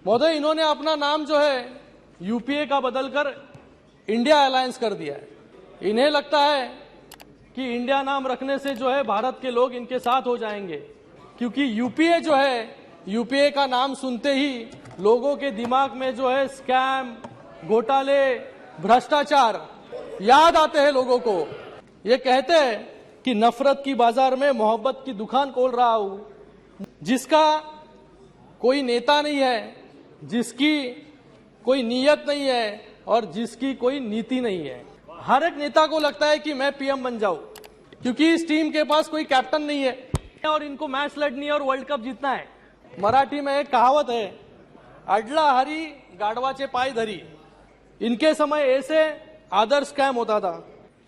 महोदय, इन्होंने अपना नाम जो है यूपीए का बदलकर इंडिया अलायंस कर दिया है। इन्हें लगता है कि इंडिया नाम रखने से जो है भारत के लोग इनके साथ हो जाएंगे, क्योंकि यूपीए जो है, यूपीए का नाम सुनते ही लोगों के दिमाग में जो है स्कैम, घोटाले, भ्रष्टाचार याद आते हैं लोगों को। ये कहते हैं कि नफरत की बाजार में मोहब्बत की दुकान खोल रहा हूं, जिसका कोई नेता नहीं है, जिसकी कोई नीयत नहीं है और जिसकी कोई नीति नहीं है। हर एक नेता को लगता है कि मैं पीएम बन जाऊं, क्योंकि इस टीम के पास कोई कैप्टन नहीं है और इनको मैच लड़नी है और वर्ल्ड कप जीतना है। मराठी में एक कहावत है, अडला हरी गाढवाचे पाय धरी। इनके समय ऐसे आदर्श स्कैम होता था,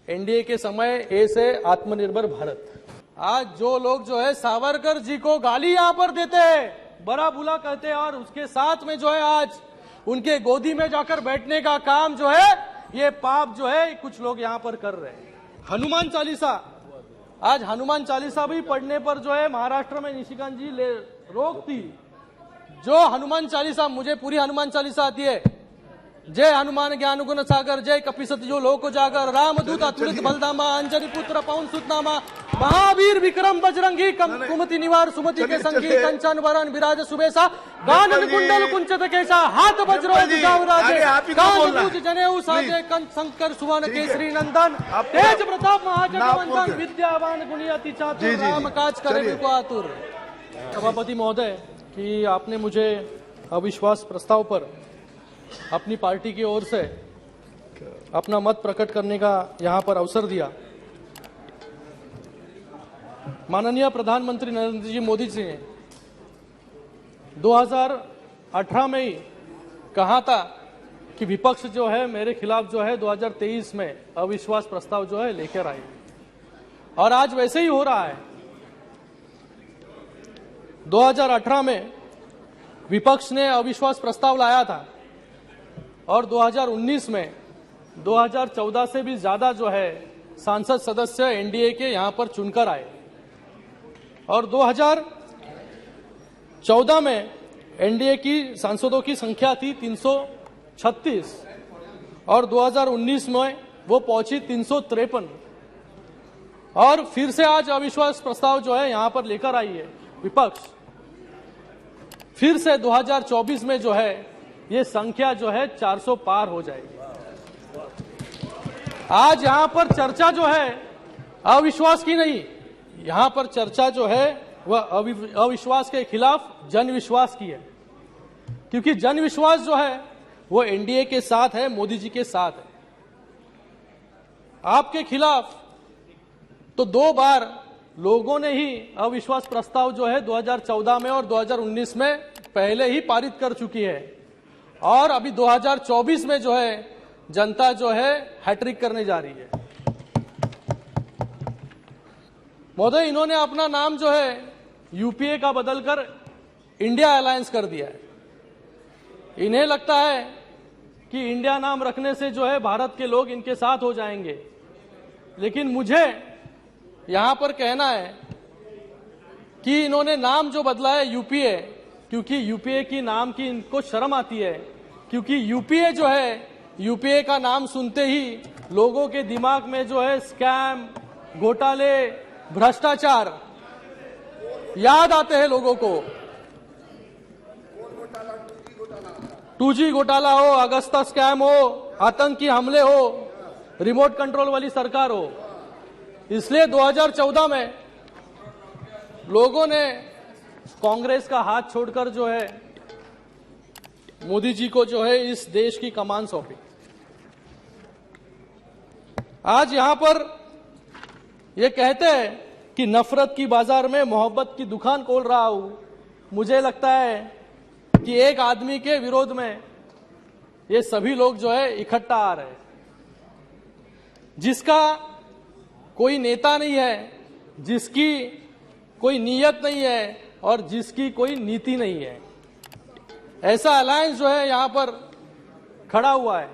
एनडीए के समय ऐसे आत्मनिर्भर भारत। आज जो लोग जो है सावरकर जी को गाली यहां पर देते हैं, बड़ा बुला कहते हैं, और उसके साथ में जो है आज उनके गोदी में जाकर बैठने का काम जो है, ये पाप जो है कुछ लोग यहां पर कर रहे हैं। हनुमान चालीसा, आज हनुमान चालीसा भी पढ़ने पर जो है महाराष्ट्र में निशिकांत जी रोक थी। जो हनुमान चालीसा, मुझे पूरी हनुमान चालीसा आती है। जय हनुमान ज्ञान गुण सागर, जय कपिसति जो लोक जागर, रामदूत अतुलित बलधामा, अंजनी पुत्र पवन सुतनामा, महावीर विक्रम बजरंगी, कुमति निवार सुमति के संगी, कंचन वरण विराज सुबेसा, गानन कुंडल कुंचत केसा, हाथ वज्रो ध्वजावराजे, कांच जनेऊ साजे, कंठ शंकर सुवन केसरी नंदन, तेज प्रताप महाजगवंदन, विद्यावान गुणी अति चातुर, राम काज करे बिल्कुल आतुर। सभापति महोदय, कि आपने मुझे अविश्वास प्रस्ताव पर अपनी पार्टी की ओर से अपना मत प्रकट करने का यहां पर अवसर दिया। माननीय प्रधानमंत्री नरेंद्र जी मोदी जी ने 2018 में ही कहा था कि विपक्ष जो है मेरे खिलाफ जो है 2023 में अविश्वास प्रस्ताव जो है लेकर आए, और आज वैसे ही हो रहा है। 2018 में विपक्ष ने अविश्वास प्रस्ताव लाया था और 2019 में 2014 से भी ज्यादा जो है सांसद सदस्य एनडीए के यहां पर चुनकर आए, और 2014 में एनडीए की सांसदों की संख्या थी 336 और 2019 में वो पहुंची 353, और फिर से आज अविश्वास प्रस्ताव जो है यहां पर लेकर आई है विपक्ष। फिर से 2024 में जो है ये संख्या जो है 400 पार हो जाएगी। आज यहां पर चर्चा जो है अविश्वास की नहीं, यहां पर चर्चा जो है वह अविश्वास के खिलाफ जनविश्वास की है, क्योंकि जनविश्वास जो है वो एनडीए के साथ है, मोदी जी के साथ है। आपके खिलाफ तो 2 बार लोगों ने ही अविश्वास प्रस्ताव जो है 2014 में और 2019 में पहले ही पारित कर चुकी है, और अभी 2024 में जो है जनता जो है हैट्रिक करने जा रही है। महोदय, इन्होंने अपना नाम जो है यूपीए का बदलकर इंडिया अलायंस कर दिया है। इन्हें लगता है कि इंडिया नाम रखने से जो है भारत के लोग इनके साथ हो जाएंगे, लेकिन मुझे यहां पर कहना है कि इन्होंने नाम जो बदला है यूपीए, क्योंकि यूपीए की नाम की इनको शर्म आती है, क्योंकि यूपीए जो है, यूपीए का नाम सुनते ही लोगों के दिमाग में जो है स्कैम, घोटाले, भ्रष्टाचार याद आते हैं लोगों को। 2G घोटाला हो, अगस्ता स्कैम हो, आतंकी हमले हो, रिमोट कंट्रोल वाली सरकार हो। इसलिए 2014 में लोगों ने कांग्रेस का हाथ छोड़कर जो है मोदी जी को जो है इस देश की कमान सौंपी। आज यहां पर ये कहते हैं कि नफरत की बाजार में मोहब्बत की दुकान खोल रहा हूं। मुझे लगता है कि एक आदमी के विरोध में ये सभी लोग जो है इकट्ठा आ रहे हैं, जिसका कोई नेता नहीं है, जिसकी कोई नीयत नहीं है और जिसकी कोई नीति नहीं है। ऐसा अलायंस जो है यहां पर खड़ा हुआ है।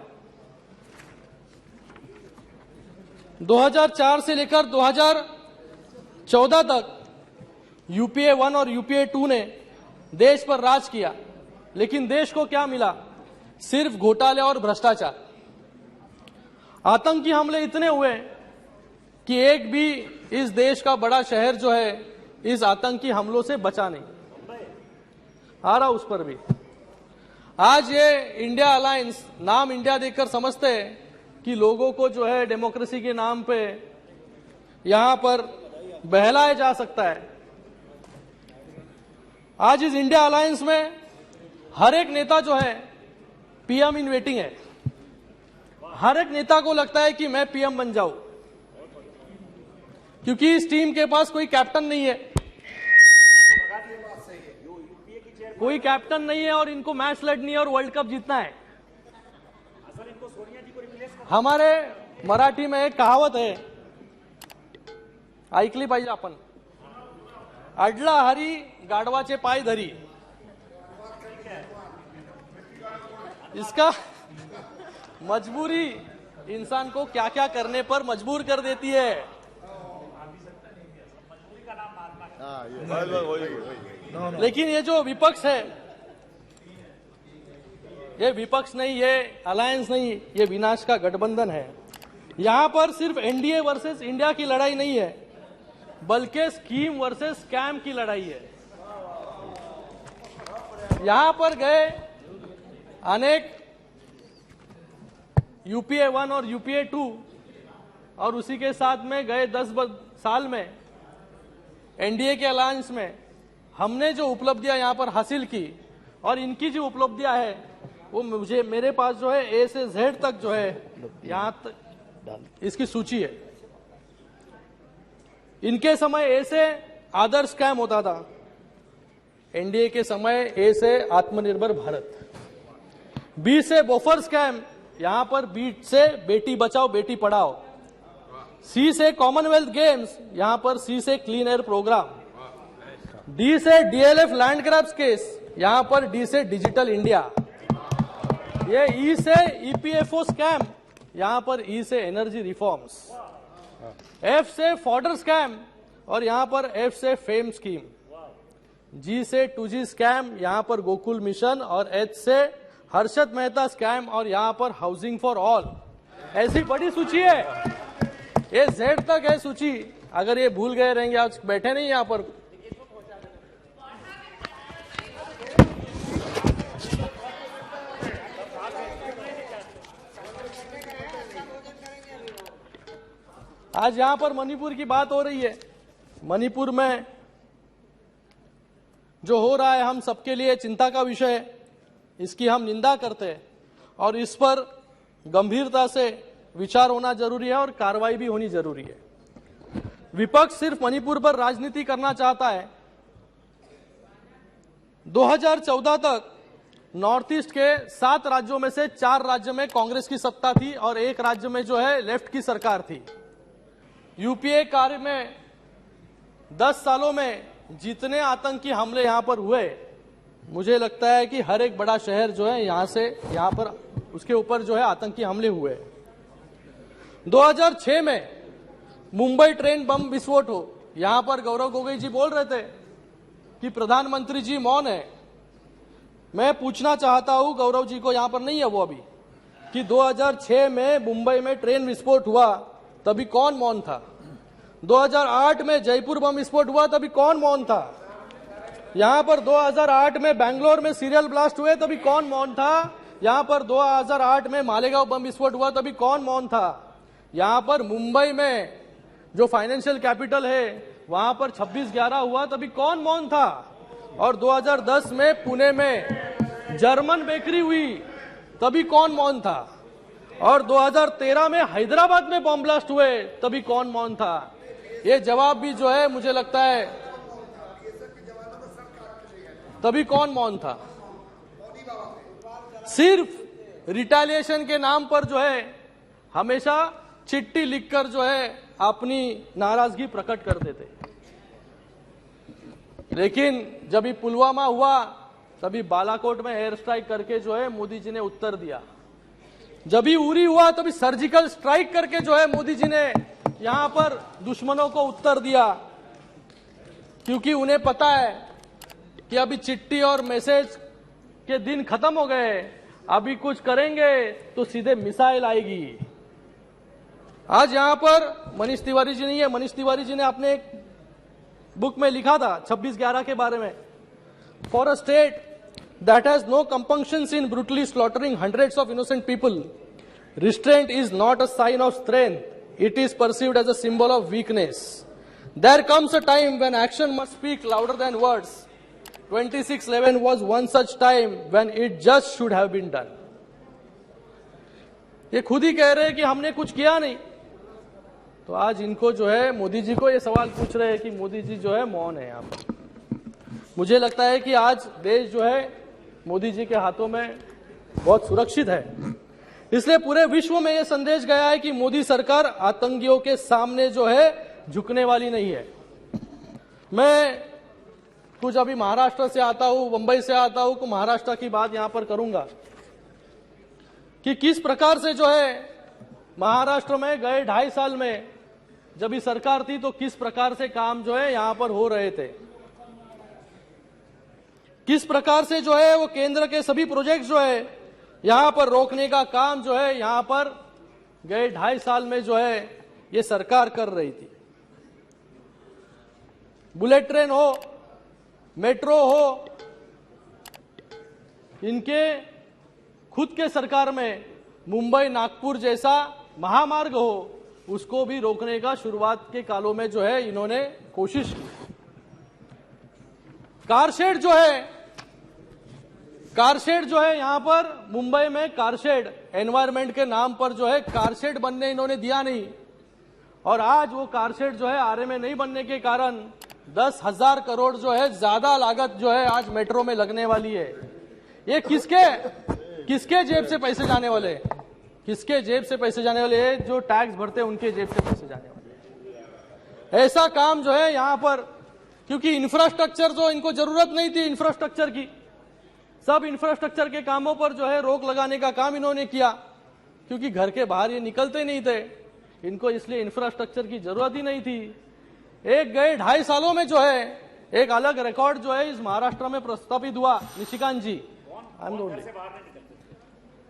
2004 से लेकर 2014 तक यूपीए 1 और यूपीए 2 ने देश पर राज किया। लेकिन देश को क्या मिला? सिर्फ घोटाले और भ्रष्टाचार। आतंकी हमले इतने हुए कि एक भी इस देश का बड़ा शहर जो है इस आतंकी हमलों से बचा नहीं। आ रहा उस पर भी। आज ये इंडिया अलायंस, नाम इंडिया देखकर समझते हैं कि लोगों को जो है डेमोक्रेसी के नाम पे यहां पर बहलाया जा सकता है। आज इस इंडिया अलायंस में हर एक नेता जो है पीएम इन वेटिंग है। हर एक नेता को लगता है कि मैं पीएम बन जाऊं, क्योंकि इस टीम के पास कोई कैप्टन नहीं है। कोई कैप्टन नहीं है और इनको मैच लड़नी है और वर्ल्ड कप जीतना है। हमारे मराठी में एक कहावत है, ऐकली पाहिजे आपण, अडला हरी गाढवाचे पाय धरी। इसका मजबूरी इंसान को क्या क्या करने पर मजबूर कर देती है। लेकिन ये जो विपक्ष है, ये विपक्ष नहीं, ये अलायंस नहीं, ये विनाश का गठबंधन है। यहां पर सिर्फ एनडीए वर्सेस इंडिया की लड़ाई नहीं है, बल्कि स्कीम वर्सेस स्कैम की लड़ाई है। यहां पर गए अनेक यूपीए 1 और यूपीए 2 और उसी के साथ में गए 10 साल में एनडीए के अलायंस में हमने जो उपलब्धियां यहां पर हासिल की और इनकी जो उपलब्धियां है वो मेरे पास जो है ए से जेड तक जो है यहां तक इसकी सूची है। इनके समय ए से आदर्श स्कैम होता था, एनडीए के समय ए से आत्मनिर्भर भारत, बी से बोफर स्कैम, यहां पर बी से बेटी बचाओ बेटी पढ़ाओ, सी से कॉमनवेल्थ गेम्स, यहां पर सी से क्लीन एयर प्रोग्राम, डी से डीएलएफ लैंड ग्रैब्स केस, यहां पर डी से डिजिटल इंडिया, ये ई से ईपीएफओ स्कैम, यहां पर ई से एनर्जी रिफॉर्म्स, एफ से फॉर्डर स्कैम और यहां पर एफ से फेम स्कीम, जी से 2G स्कैम, यहां पर गोकुल मिशन और एच से हर्षद मेहता स्कैम और यहां पर हाउसिंग फॉर ऑल। ऐसी बड़ी सूची है, ये जेड तक है सूची। अगर ये भूल गए रहेंगे, आज बैठे नहीं यहां पर। आज यहां पर मणिपुर की बात हो रही है। मणिपुर में जो हो रहा है हम सबके लिए चिंता का विषय है, इसकी हम निंदा करते हैं और इस पर गंभीरता से विचार होना जरूरी है और कार्रवाई भी होनी जरूरी है। विपक्ष सिर्फ मणिपुर पर राजनीति करना चाहता है। 2014 तक नॉर्थ ईस्ट के 7 राज्यों में से 4 राज्यों में कांग्रेस की सत्ता थी और 1 राज्य में जो है लेफ्ट की सरकार थी। यूपीए कार्य में 10 सालों में जितने आतंकी हमले यहां पर हुए, मुझे लगता है कि हर एक बड़ा शहर जो है यहां पर उसके ऊपर जो है आतंकी हमले हुए। 2006 में मुंबई ट्रेन बम विस्फोट हो, यहां पर गौरव गोगोई जी बोल रहे थे कि प्रधानमंत्री जी मौन है। मैं पूछना चाहता हूं, गौरव जी को यहां पर नहीं है वो अभी, कि 2006 में मुंबई में ट्रेन विस्फोट हुआ तभी कौन मौन था? 2008 में जयपुर बम विस्फोट हुआ तभी कौन मौन था? यहां पर 2008 में बेंगलोर में सीरियल ब्लास्ट हुए तभी कौन मौन था? यहां पर 2008 में मालेगांव बम विस्फोट हुआ तभी कौन मौन था? यहां पर मुंबई में जो फाइनेंशियल कैपिटल है वहां पर 26/11 हुआ तभी कौन मौन था? और 2010 में पुणे में जर्मन बेकरी हुई तभी कौन मौन था? और 2013 में हैदराबाद में बम ब्लास्ट हुए तभी कौन मौन था? ये जवाब भी जो है मुझे लगता है तभी कौन मौन था? सिर्फ रिटेलिएशन के नाम पर जो है हमेशा चिट्ठी लिखकर जो है अपनी नाराजगी प्रकट कर देते। लेकिन जब पुलवामा हुआ तभी बालाकोट में एयर स्ट्राइक करके जो है मोदी जी ने उत्तर दिया। जब उरी हुआ तभी सर्जिकल स्ट्राइक करके जो है मोदी जी ने यहां पर दुश्मनों को उत्तर दिया, क्योंकि उन्हें पता है कि अभी चिट्ठी और मैसेज के दिन खत्म हो गए, अभी कुछ करेंगे तो सीधे मिसाइल आएगी। आज यहां पर मनीष तिवारी जी नहीं है। मनीष तिवारी जी ने अपने एक बुक में लिखा था 26/11 के बारे में, for a state that has no compunctions in brutally slaughtering hundreds of innocent people, restraint is not a sign of strength, it is perceived as a symbol of weakness. There comes a time when action must speak louder than words. 26/11 was one such time when it just should have been done. ये खुद ही कह रहे हैं कि हमने कुछ किया नहीं, तो आज इनको जो है मोदी जी को ये सवाल पूछ रहे हैं कि मोदी जी जो है मौन है। यहाँ पर मुझे लगता है कि आज देश जो है मोदी जी के हाथों में बहुत सुरक्षित है। इसलिए पूरे विश्व में यह संदेश गया है कि मोदी सरकार आतंकियों के सामने जो है झुकने वाली नहीं है। मैं कुछ अभी महाराष्ट्र से आता हूं, मुंबई से आता हूं, तो महाराष्ट्र की बात यहां पर करूंगा कि किस प्रकार से जो है महाराष्ट्र में गए 2.5 साल में जब ये सरकार थी तो किस प्रकार से काम जो है यहां पर हो रहे थे, किस प्रकार से जो है वो केंद्र के सभी प्रोजेक्ट जो है यहां पर रोकने का काम जो है यहां पर गए 2.5 साल में जो है ये सरकार कर रही थी। बुलेट ट्रेन हो, मेट्रो हो, इनके खुद के सरकार में मुंबई नागपुर जैसा महामार्ग हो, उसको भी रोकने का शुरुआत के कालों में जो है इन्होंने कोशिश की। कारशेड जो है यहां पर मुंबई में कारशेड एनवायरमेंट के नाम पर जो है कारशेड बनने इन्होंने दिया नहीं, और आज वो कारशेड जो है आरए में नहीं बनने के कारण 10,000 करोड़ जो है ज्यादा लागत जो है आज मेट्रो में लगने वाली है। ये किसके जेब से पैसे जाने वाले, किसके जेब से पैसे जाने वाले हैं? जो टैक्स भरते हैं उनके जेब से पैसे जाने वाले। ऐसा काम जो है यहां पर, क्योंकि इंफ्रास्ट्रक्चर जो इनको जरूरत नहीं थी इंफ्रास्ट्रक्चर की, सब इंफ्रास्ट्रक्चर के कामों पर जो है रोक लगाने का काम इन्होंने किया, क्योंकि घर के बाहर ये निकलते नहीं थे, इनको इसलिए इंफ्रास्ट्रक्चर की जरूरत ही नहीं थी। एक गए 2.5 सालों में जो है एक अलग रिकॉर्ड जो है इस महाराष्ट्र में प्रस्तापित हुआ। निशिकांत जी,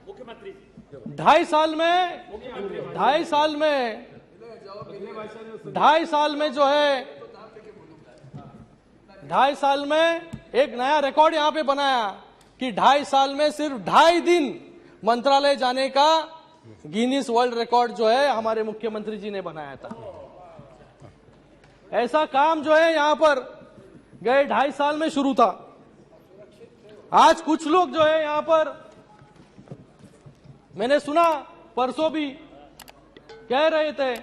मुख्यमंत्री 2.5 साल में जो है 2.5 साल में एक नया रिकॉर्ड यहां पे बनाया कि 2.5 साल में सिर्फ 2.5 दिन मंत्रालय जाने का गिनीज वर्ल्ड रिकॉर्ड जो है हमारे मुख्यमंत्री जी ने बनाया था। ऐसा काम जो है यहां पर गए 2.5 साल में शुरू था। आज कुछ लोग जो है यहां पर, मैंने सुना परसों भी कह रहे थे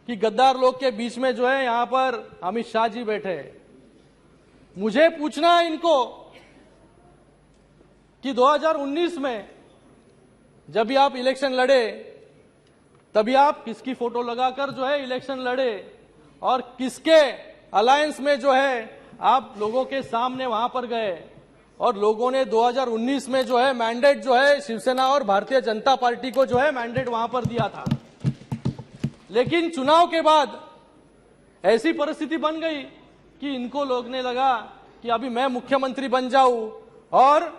कि गद्दार लोग के बीच में जो है यहां पर अमित शाह जी बैठे हैं। मुझे पूछना है इनको कि 2019 में जब भी आप इलेक्शन लड़े तभी आप किसकी फोटो लगाकर जो है इलेक्शन लड़े, और किसके अलायंस में जो है आप लोगों के सामने वहां पर गए, और लोगों ने 2019 में जो है मैंडेट जो है शिवसेना और भारतीय जनता पार्टी को जो है मैंडेट वहां पर दिया था। लेकिन चुनाव के बाद ऐसी परिस्थिति बन गई कि इनको लगने लगा कि अभी मैं मुख्यमंत्री बन जाऊं, और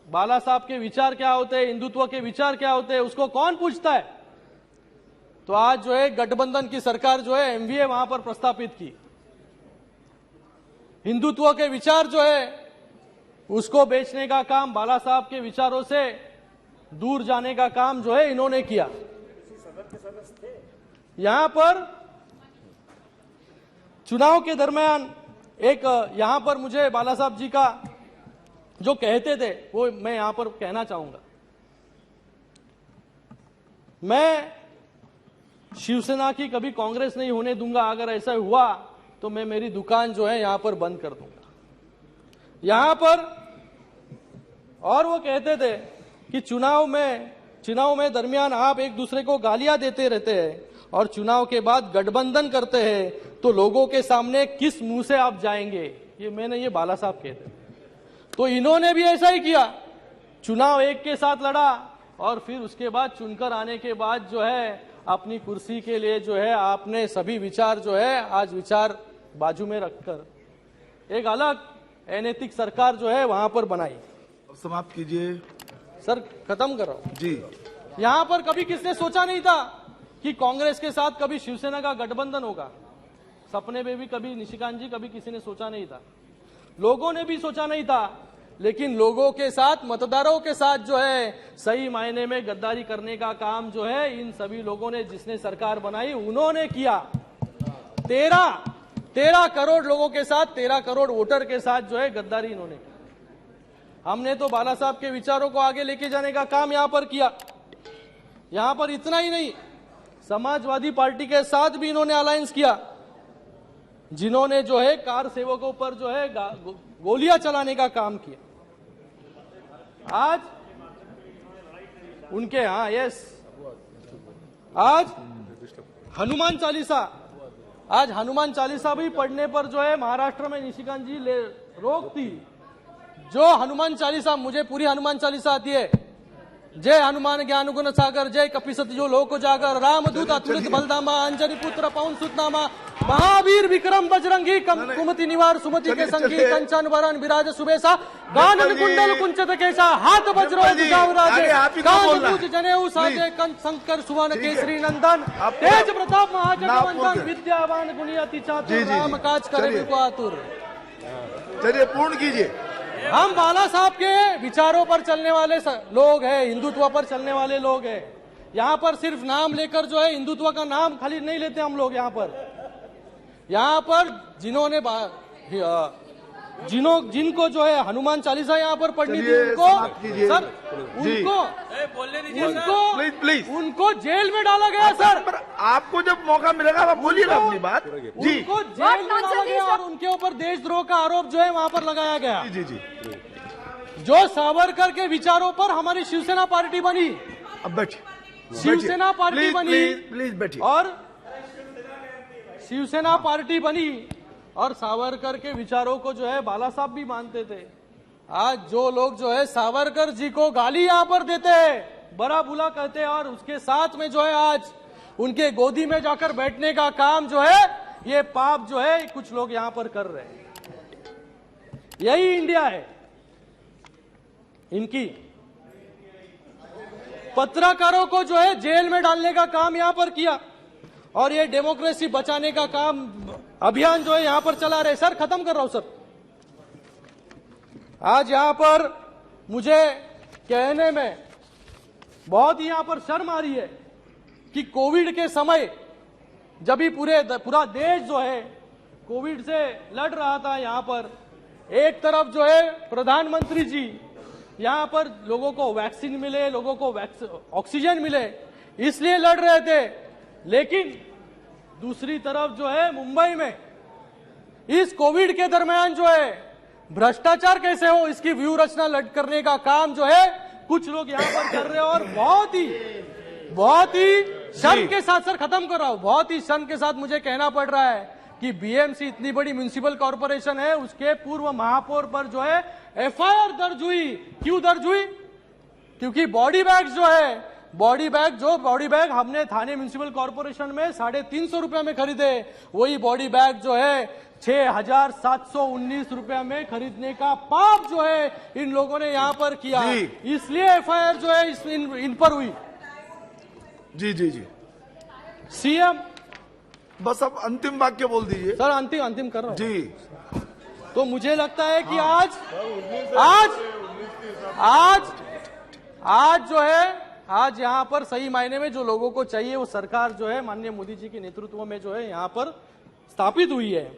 बाला साहब के विचार क्या होते हैं, हिंदुत्व के विचार क्या होते हैं, उसको कौन पूछता है। तो आज जो है गठबंधन की सरकार जो है एमवीए वहां पर प्रस्तापित की। हिंदुत्व के विचार जो है उसको बेचने का काम, बाला साहब के विचारों से दूर जाने का काम जो है इन्होंने किया। यहां पर चुनाव के दरमियान एक यहां पर मुझे बाला साहब जी का जो कहते थे वो मैं यहां पर कहना चाहूंगा। मैं शिवसेना की कभी कांग्रेस नहीं होने दूंगा, अगर ऐसा हुआ तो मैं मेरी दुकान जो है यहां पर बंद कर दूंगा यहां पर। और वो कहते थे कि चुनाव में दरमियान आप एक दूसरे को गालियां देते रहते हैं और चुनाव के बाद गठबंधन करते हैं, तो लोगों के सामने किस मुंह से आप जाएंगे। ये बाला साहब कहते। तो इन्होंने भी ऐसा ही किया, चुनाव एक के साथ लड़ा और फिर उसके बाद चुनकर आने के बाद जो है अपनी कुर्सी के लिए जो है आपने सभी विचार जो है आज विचार बाजू में रखकर एक अलग अनैतिक सरकार जो है वहां पर बनाई। समाप्त कीजिए सर, खत्म कर रहा हूं जी। यहां पर कभी किसने सोचा नहीं था कि कांग्रेस के साथ कभी शिवसेना का गठबंधन होगा। सपने में भी कभी निशिकांत जी कभी किसी ने सोचा नहीं था, लोगों ने भी सोचा नहीं था। लेकिन लोगों के साथ, मतदारों के साथ जो है सही मायने में गद्दारी करने का काम जो है इन सभी लोगों ने, जिसने सरकार बनाई उन्होंने किया। 13 करोड़ लोगों के साथ, 13 करोड़ वोटर के साथ जो है गद्दारी इन्होंने की। हमने तो बाला साहब के विचारों को आगे लेके जाने का काम यहां पर किया। यहां पर इतना ही नहीं, समाजवादी पार्टी के साथ भी इन्होंने अलायंस किया, जिन्होंने जो है कार सेवकों पर जो है गोलियां चलाने का काम किया। आज उनके आज हनुमान चालीसा भी पढ़ने पर जो है महाराष्ट्र में निशिकांत जी रोक थी। जो हनुमान चालीसा, मुझे पूरी हनुमान चालीसा आती है। जय हनुमान ज्ञान गुण सागर, जय कपिसति जो लोक जागर, रामदूत अतुलित बलधामा, अंजनी पुत्र पवन सुतनामा, महावीर विक्रम बजरंगी, कुमति निवार सुमति के संगी, कंचन वरण विराज सुबेसा, कानन कुंडल कुंचित केसा, हाथ वज्रो राजे, कान पूज जनेऊ साजे, कंठ शंकर सुवन केसरी नंदन, तेज प्रताप महाजगवंदन, विद्यावान गुणी अति चातुर, राम काज करे बिल्को आतुर। चलिए पूर्ण कीजिए। हम बाला साहब के विचारों पर चलने वाले लोग हैं, हिंदुत्व पर चलने वाले लोग हैं। यहाँ पर सिर्फ नाम लेकर जो है हिंदुत्व का नाम खाली नहीं लेते हम लोग। यहाँ पर जिनको जो है हनुमान चालीसा यहाँ पर पढ़नी थी उनको जेल में डाला गया। सर, आपको जब मौका मिलेगा आप बोलिएगा अपनी बात जी। उनको जेल में डाला गया और उनके ऊपर देशद्रोह का आरोप जो है वहाँ पर लगाया गया। जी जी। जो सावरकर के विचारों पर हमारी शिवसेना पार्टी बनी, अब बैठिए। शिवसेना पार्टी बनी, प्लीज बैठिए। और शिवसेना पार्टी बनी और सावरकर के विचारों को जो है बाला साहब भी मानते थे। आज जो लोग जो है सावरकर जी को गाली यहाँ पर देते हैं, बड़ा बुला कहते हैं, और उसके साथ में जो है आज उनके गोदी में जाकर बैठने का काम जो है, ये पाप जो है कुछ लोग यहाँ पर कर रहे हैं। यही इंडिया है इनकी। पत्रकारों को जो है जेल में डालने का काम यहाँ पर किया और ये डेमोक्रेसी बचाने का काम अभियान जो है यहां पर चला रहे। सर, खत्म कर रहा हूं। सर, आज यहां पर मुझे कहने में बहुत ही यहां पर शर्म आ रही है कि कोविड के समय जब भी पूरा देश जो है कोविड से लड़ रहा था, यहां पर एक तरफ जो है प्रधानमंत्री जी यहां पर लोगों को वैक्सीन मिले, लोगों को ऑक्सीजन मिले, इसलिए लड़ रहे थे। लेकिन दूसरी तरफ जो है मुंबई में इस कोविड के दरमियान जो है भ्रष्टाचार कैसे हो, इसकी व्यू रचना करने का काम जो है कुछ लोग यहां पर कर रहे हैं। और बहुत ही शर्म के साथ, सर खत्म कर रहा हूं, बहुत ही शर्म के साथ मुझे कहना पड़ रहा है कि बीएमसी इतनी बड़ी म्युनिसिपल कॉर्पोरेशन है, उसके पूर्व महापौर पर जो है एफआईआर दर्ज हुई। क्यों दर्ज हुई? क्योंकि बॉडी बैग हमने थाने म्युनिसिपल कॉर्पोरेशन में 350 रुपए में खरीदे, वही बॉडी बैग जो है 6,719 रुपए में खरीदने का पाप जो है इन लोगों ने यहां पर किया, इसलिए एफआईआर जो है इन पर हुई। जी जी जी। सीएम, बस अब अंतिम वाक्य बोल दीजिए। सर, अंतिम कर रहा हूं जी। तो मुझे लगता है कि आज यहाँ पर सही मायने में जो लोगों को चाहिए वो सरकार जो है माननीय मोदी जी के नेतृत्व में जो है यहाँ पर स्थापित हुई है।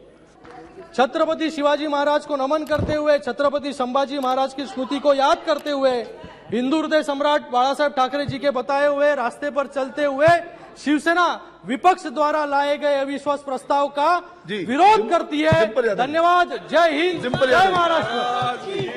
छत्रपति शिवाजी महाराज को नमन करते हुए, छत्रपति संभाजी महाराज की स्मृति को याद करते हुए, हिंदू हृदय सम्राट बाला साहेब ठाकरे जी के बताए हुए रास्ते पर चलते हुए शिवसेना विपक्ष द्वारा लाए गए अविश्वास प्रस्ताव का विरोध करती है। धन्यवाद। जय हिंद, जय महाराष्ट्र।